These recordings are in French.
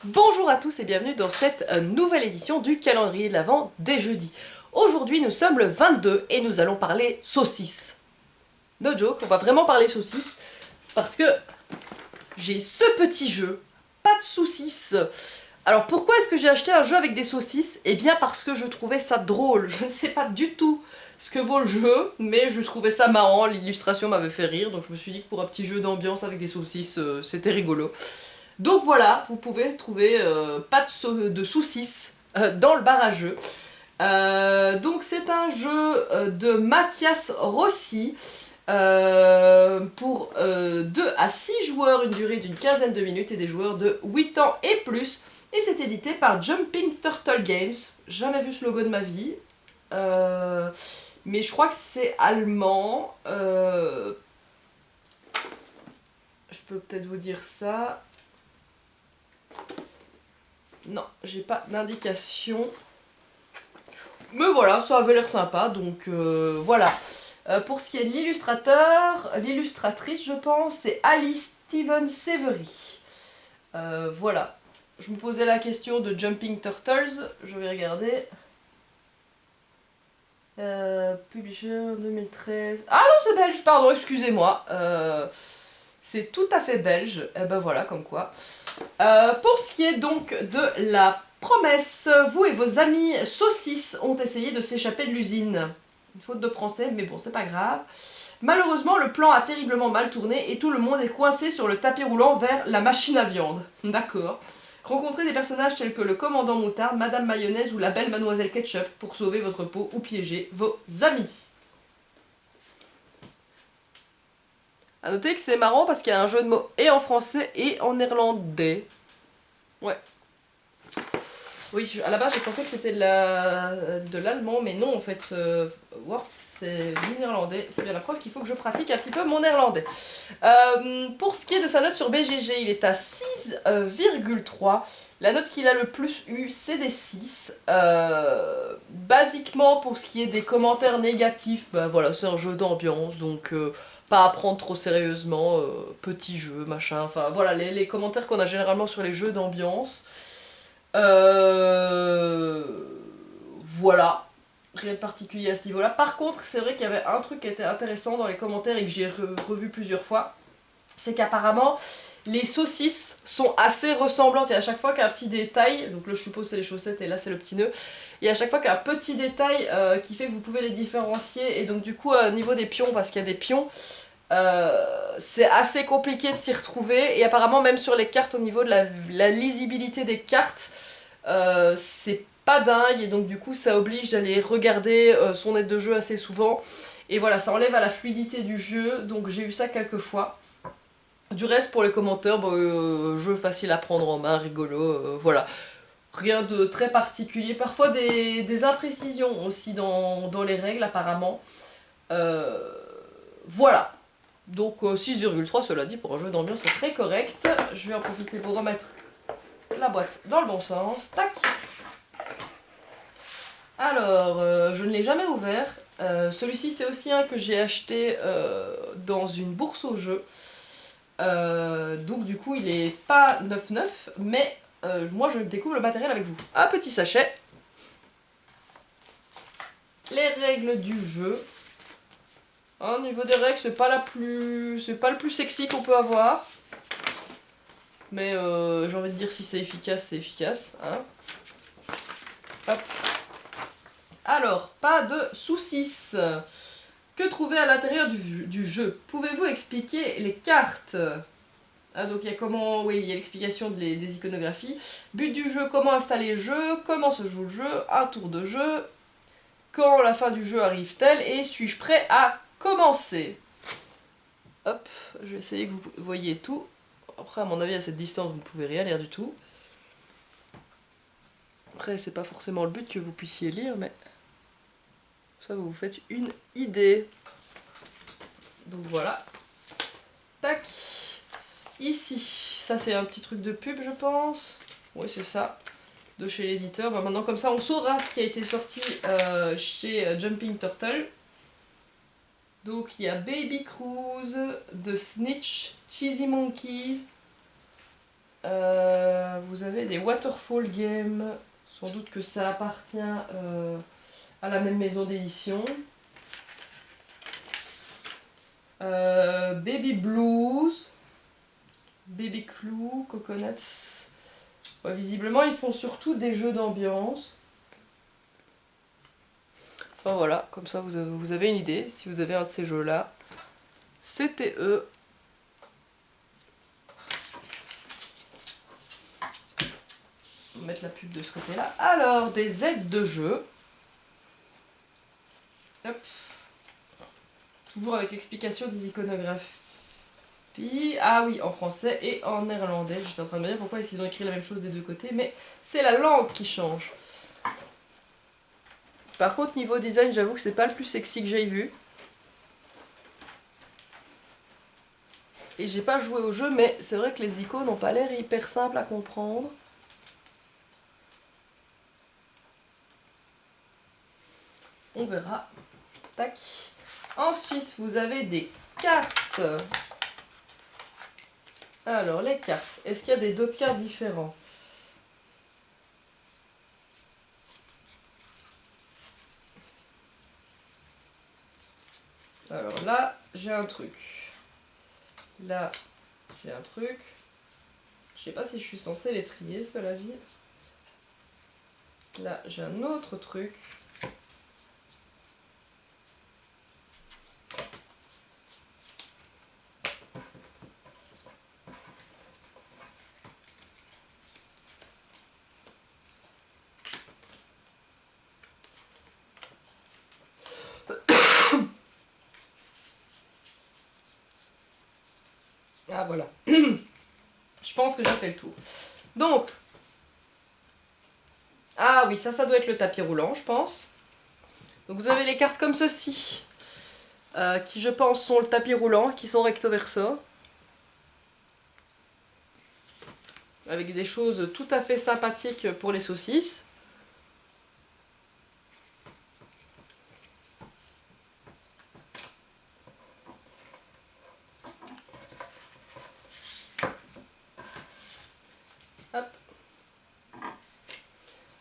Bonjour à tous et bienvenue dans cette nouvelle édition du calendrier de l'Avent des jeudis. Aujourd'hui nous sommes le 22 et nous allons parler saucisses. No joke, on va vraiment parler saucisses parce que j'ai ce petit jeu, pas de saucisses. Alors pourquoi est-ce que j'ai acheté un jeu avec des saucisses? Eh bien parce que je trouvais ça drôle. Je ne sais pas du tout ce que vaut le jeu, mais je trouvais ça marrant, l'illustration m'avait fait rire, donc je me suis dit que pour un petit jeu d'ambiance avec des saucisses, c'était rigolo. Donc voilà, vous pouvez trouver pas de saucisses dans le bar à jeux. Donc c'est un jeu de Mathias Rossi pour 2 à 6 joueurs, une durée d'une quinzaine de minutes et des joueurs de 8 ans et plus. Et c'est édité par Jumping Turtle Games. Jamais vu ce logo de ma vie. Mais je crois que c'est allemand. Je peux peut-être vous dire ça. Non, j'ai pas d'indication. Mais voilà, ça avait l'air sympa, donc voilà. Pour ce qui est de l'illustrateur, l'illustratrice, je pense, c'est Alice Steven Severy. Voilà. Je me posais la question de Jumping Turtles, je vais regarder. Publisher 2013. Ah non, c'est belge, pardon, excusez-moi. C'est tout à fait belge. Et ben voilà, comme quoi. Pour ce qui est donc de la promesse, vous et vos amis saucisses ont essayé de s'échapper de l'usine. Une faute de français, mais bon, c'est pas grave. Malheureusement, le plan a terriblement mal tourné et tout le monde est coincé sur le tapis roulant vers la machine à viande. D'accord. Rencontrez des personnages tels que le commandant Moutarde, Madame Mayonnaise ou la belle Mademoiselle Ketchup pour sauver votre peau ou piéger vos amis. A noter que c'est marrant parce qu'il y a un jeu de mots et en français et en néerlandais. Ouais. Oui, à la base, je pensais que c'était de l'allemand, mais non, en fait, Works, c'est du néerlandais. C'est bien la preuve qu'il faut que je pratique un petit peu mon néerlandais. Pour ce qui est de sa note sur BGG, il est à 6,3. La note qu'il a le plus eu, c'est des 6. Basiquement, pour ce qui est des commentaires négatifs, ben voilà, c'est un jeu d'ambiance, donc pas à prendre trop sérieusement, petit jeu, machin, enfin voilà, les commentaires qu'on a généralement sur les jeux d'ambiance. Euh, voilà, rien de particulier à ce niveau-là. Par contre, c'est vrai qu'il y avait un truc qui était intéressant dans les commentaires et que j'ai revu plusieurs fois. C'est qu'apparemment, les saucisses sont assez ressemblantes et à chaque fois qu'il y a un petit détail, donc là je suppose c'est les chaussettes et là c'est le petit nœud, et à chaque fois qu'il y a un petit détail qui fait que vous pouvez les différencier, et donc du coup au niveau des pions, parce qu'il y a des pions, c'est assez compliqué de s'y retrouver, et apparemment même sur les cartes au niveau de la lisibilité des cartes, c'est pas dingue, et donc du coup ça oblige d'aller regarder son aide de jeu assez souvent, et voilà, ça enlève à la fluidité du jeu, donc j'ai eu ça quelques fois. Du reste, pour les commentaires, bah, jeu facile à prendre en main, rigolo, voilà. Rien de très particulier. Parfois des imprécisions aussi dans les règles, apparemment. Euh, voilà. Donc 6,3, cela dit, pour un jeu d'ambiance, c'est très correct. Je vais en profiter pour remettre la boîte dans le bon sens. Tac. Alors, je ne l'ai jamais ouvert. Celui-ci, c'est aussi un que j'ai acheté dans une bourse aux jeux. Donc du coup il est pas 9,9, mais moi je découvre le matériel avec vous. Un petit sachet. Les règles du jeu. Au niveau des règles, c'est pas le plus sexy qu'on peut avoir. Mais j'ai envie de dire si c'est efficace. Hein. Hop. Alors, pas de saucisses. Que trouver à l'intérieur du jeu? Pouvez-vous expliquer les cartes? Ah, donc il y a comment, oui, il y a l'explication des iconographies. But du jeu, comment installer le jeu, comment se joue le jeu, un tour de jeu, quand la fin du jeu arrive-t-elle et suis-je prêt à commencer? Hop, je vais essayer que vous voyez tout. Après, à mon avis, à cette distance, vous ne pouvez rien lire du tout. Après, c'est pas forcément le but que vous puissiez lire, mais ça, vous vous faites une idée. Donc voilà. Tac. Ici, ça c'est un petit truc de pub, je pense. Oui, c'est ça. De chez l'éditeur. Bah, maintenant, comme ça, on saura ce qui a été sorti chez Jumping Turtle. Donc, il y a Baby Cruise, The Snitch, Cheesy Monkeys, Vous avez des Waterfall Games. Sans doute que ça appartient à la même maison d'édition. Baby Blues. Baby Clue, Coconuts. Ouais, visiblement, ils font surtout des jeux d'ambiance. Enfin voilà, comme ça vous avez une idée. Si vous avez un de ces jeux-là, c'était eux. On va mettre la pub de ce côté-là. Alors, des aides de jeu. Hop. Toujours avec l'explication des iconographies. Ah oui, en français et en néerlandais. J'étais en train de me dire pourquoi est-ce qu'ils ont écrit la même chose des deux côtés, mais c'est la langue qui change. Par contre, niveau design, j'avoue que c'est pas le plus sexy que j'ai vu. Et j'ai pas joué au jeu, mais c'est vrai que les icônes n'ont pas l'air hyper simples à comprendre. On verra. Tac. Ensuite, vous avez des cartes. Alors, les cartes. Est-ce qu'il y a d'autres cartes différents? Alors là, j'ai un truc. Là, j'ai un truc. Je sais pas si je suis censée les trier, cela dit. Là, j'ai un autre truc. Ah voilà. Je pense que j'ai fait le tour. Donc, ah oui, ça doit être le tapis roulant, je pense. Donc vous avez les cartes comme ceci, qui je pense sont le tapis roulant, qui sont recto verso. Avec des choses tout à fait sympathiques pour les saucisses. Hop.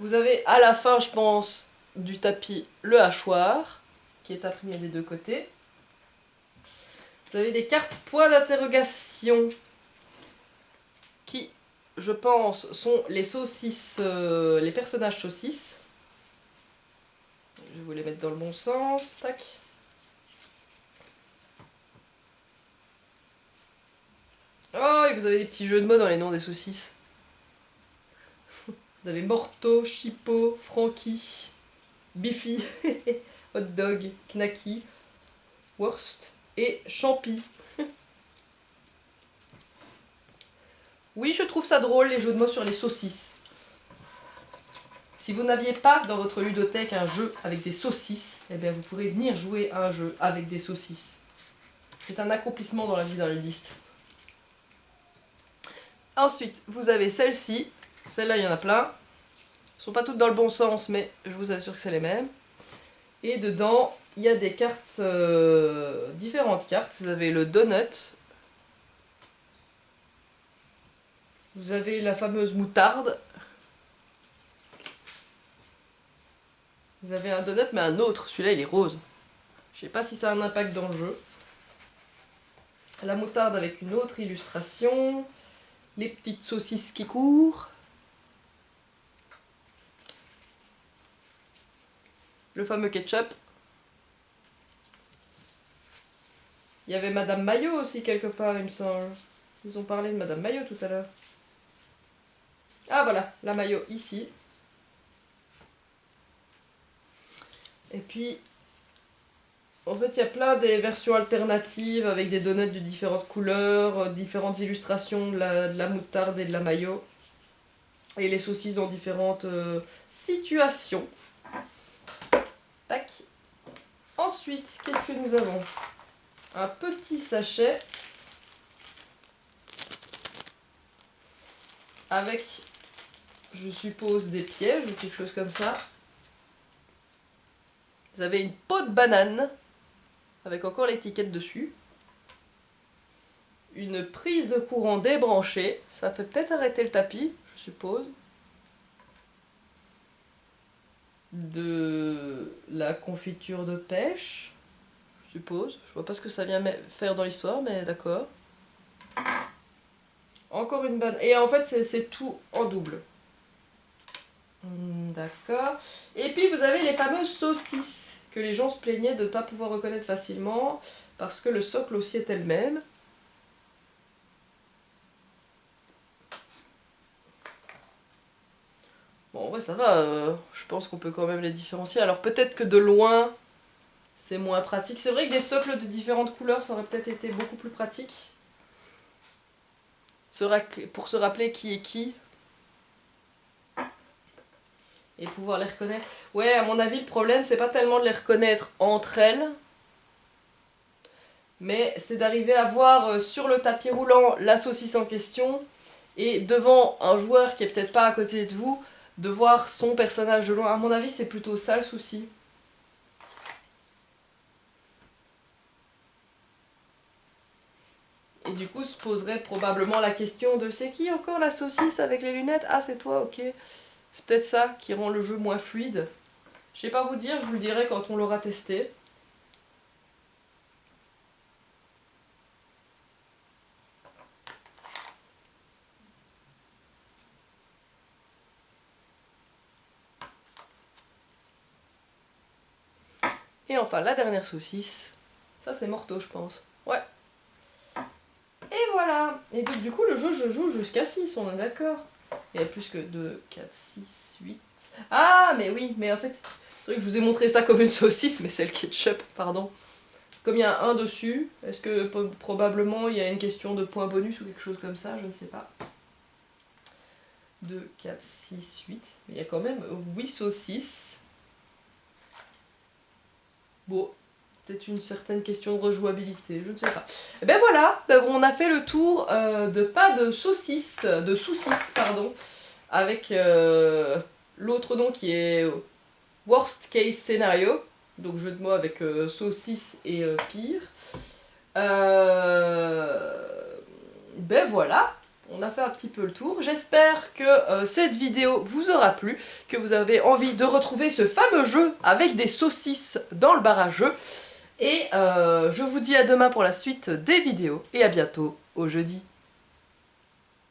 Vous avez à la fin, je pense, du tapis le hachoir, qui est imprimé des deux côtés. Vous avez des cartes points d'interrogation, qui, je pense, sont les saucisses, les personnages saucisses. Je vais vous les mettre dans le bon sens. Tac. Oh, et vous avez des petits jeux de mots dans les noms des saucisses. Vous avez Morto, Chippo, Frankie, Biffy, Hot Dog, Knacky, Wurst et Champi. Oui, je trouve ça drôle, les jeux de mots sur les saucisses. Si vous n'aviez pas dans votre ludothèque un jeu avec des saucisses, eh bien vous pourrez venir jouer à un jeu avec des saucisses. C'est un accomplissement dans la vie d'un ludiste. Ensuite, vous avez celle-ci. Celle-là, il y en a plein. Elles ne sont pas toutes dans le bon sens, mais je vous assure que c'est les mêmes. Et dedans, il y a des cartes, différentes cartes. Vous avez le donut. Vous avez la fameuse moutarde. Vous avez un donut, mais un autre. Celui-là, il est rose. Je sais pas si ça a un impact dans le jeu. La moutarde avec une autre illustration. Les petites saucisses qui courent. Le fameux ketchup. Il y avait Madame Maillot aussi quelque part, il me semble. Ils ont parlé de Madame Maillot tout à l'heure. Ah voilà, la Maillot ici. Et puis, en fait, il y a plein des versions alternatives avec des donuts de différentes couleurs, différentes illustrations de la moutarde et de la Maillot. Et les saucisses dans différentes situations. Tac. Ensuite, qu'est-ce que nous avons? Un petit sachet avec, je suppose, des pièges ou quelque chose comme ça. Vous avez une peau de banane avec encore l'étiquette dessus. une prise de courant débranchée. Ça fait peut-être arrêter le tapis, je suppose. De la confiture de pêche, je suppose. Je vois pas ce que ça vient faire dans l'histoire, mais d'accord. Encore une bonne... Et en fait, c'est tout en double. D'accord. Et puis, vous avez les fameuses saucisses, que les gens se plaignaient de ne pas pouvoir reconnaître facilement, parce que le socle aussi était le même. Bon, ouais, ça va, je pense qu'on peut quand même les différencier. Alors peut-être que de loin, c'est moins pratique. C'est vrai que des socles de différentes couleurs, ça aurait peut-être été beaucoup plus pratique. Pour se rappeler qui est qui. Et pouvoir les reconnaître. Ouais, à mon avis, le problème, c'est pas tellement de les reconnaître entre elles, mais c'est d'arriver à voir sur le tapis roulant la saucisse en question, et devant un joueur qui est peut-être pas à côté de vous, de voir son personnage de loin. À mon avis, c'est plutôt ça le souci. Et du coup, se poserait probablement la question de c'est qui encore la saucisse avec les lunettes? Ah, c'est toi, ok. C'est peut-être ça qui rend le jeu moins fluide. Je sais pas vous dire, je vous le dirai quand on l'aura testé. Et enfin, la dernière saucisse. Ça, c'est morteau, je pense. Ouais. Et voilà. Et donc, du coup, le jeu, je joue jusqu'à 6, on est d'accord. Il y a plus que 2, 4, 6, 8. Ah, mais oui, mais en fait, c'est vrai que je vous ai montré ça comme une saucisse, mais c'est le ketchup, pardon. Comme il y a un dessus, est-ce que probablement il y a une question de points bonus ou quelque chose comme ça, je ne sais pas. 2, 4, 6, 8. Mais il y a quand même 8 saucisses. Bon, peut-être une certaine question de rejouabilité, je ne sais pas. Et ben voilà, on a fait le tour de pas de saucisses, de saucisses, pardon, avec l'autre nom qui est Worst Case Scenario, donc jeu de mots avec saucisse et pire. Ben voilà, on a fait un petit peu le tour. J'espère que cette vidéo vous aura plu, que vous avez envie de retrouver ce fameux jeu avec des saucisses dans le bar à jeu. Et je vous dis à demain pour la suite des vidéos et à bientôt au jeudi.